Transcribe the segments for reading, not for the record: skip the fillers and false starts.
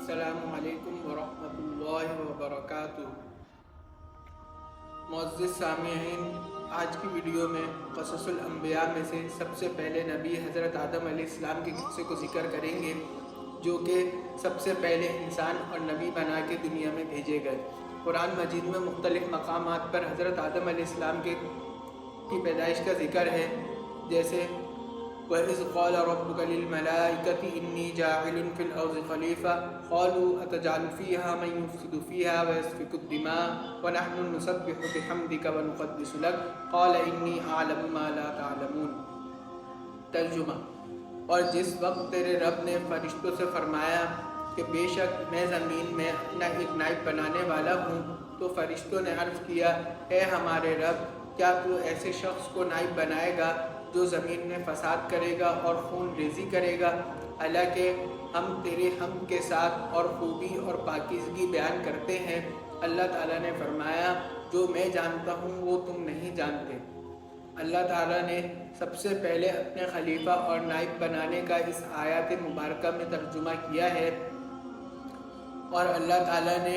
السلام علیکم ورحمۃ اللہ وبرکاتہ۔ معزز سامعین، آج کی ویڈیو میں قصص الانبیاء میں سے سب سے پہلے نبی حضرت آدم علیہ السلام کے قصے کو ذکر کریں گے، جو کہ سب سے پہلے انسان اور نبی بنا کے دنیا میں بھیجے گئے۔ قرآن مجید میں مختلف مقامات پر حضرت آدم علیہ السلام کی پیدائش کا ذکر ہے، جیسے وَإِذْ قَالَ رَبُّكَ لِلْمَلَائِكَةِ إِنِّي جَاعِلٌ فِي الْأَرْضِ خَلِيفَةً قَالُوا أَتَجْعَلُ فِيهَا مَن يُفْسِدُ فِيهَا وَيَسْفِكُ الدِّمَاءَ وَنَحْنُ نُسَبِّحُ بِحَمْدِكَ وَنُقَدِّسُ لَكَ قَالَ إِنِّي أَعْلَمُ مَا لَا تَعْلَمُونَ۔ ترجمہ: اور جس وقت تیرے رب نے فرشتوں سے فرمایا کہ بے شک میں زمین میں اپنا ایک نائب بنانے والا ہوں، تو فرشتوں نے عرض کیا، اے ہمارے رب، کیا تو ایسے شخص کو نائب بنائے گا جو زمین میں فساد کرے گا اور خون ریزی کرے گا؟ حالانکہ ہم تیرے حمد کے ساتھ اور خوبی اور پاکیزگی بیان کرتے ہیں۔ اللہ تعالیٰ نے فرمایا، جو میں جانتا ہوں وہ تم نہیں جانتے۔ اللہ تعالیٰ نے سب سے پہلے اپنے خلیفہ اور نائب بنانے کا اس آیات مبارکہ میں ترجمہ کیا ہے، اور اللہ تعالیٰ نے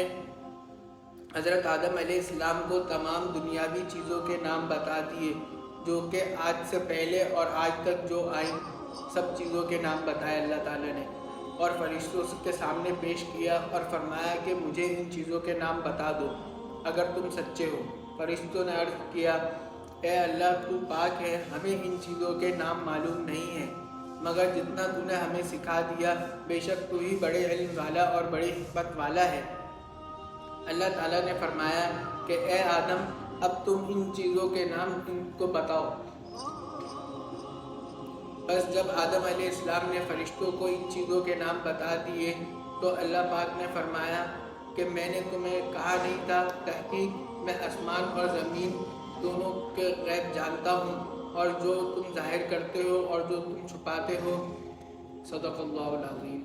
حضرت آدم علیہ السلام کو تمام دنیاوی چیزوں کے نام بتا دیے، جو کہ آج سے پہلے اور آج تک جو آئیں، سب چیزوں کے نام بتائے اللہ تعالیٰ نے، اور فرشتوں کے سامنے پیش کیا اور فرمایا کہ مجھے ان چیزوں کے نام بتا دو اگر تم سچے ہو۔ فرشتوں نے عرض کیا، اے اللہ، تو پاک ہے، ہمیں ان چیزوں کے نام معلوم نہیں ہیں، مگر جتنا تو نے ہمیں سکھا دیا، بے شک تو ہی بڑے علم والا اور بڑی حکمت والا ہے۔ اللہ تعالیٰ نے فرمایا کہ اے آدم، اب تم ان چیزوں کے نام ان کو بتاؤ۔ بس جب آدم علیہ السلام نے فرشتوں کو ان چیزوں کے نام بتا دیے تو اللہ پاک نے فرمایا کہ میں نے تمہیں کہا نہیں تھا، تحقیق میں آسمان اور زمین دونوں کے غیب جانتا ہوں، اور جو تم ظاہر کرتے ہو اور جو تم چھپاتے ہو۔ صدق اللہ العظیم۔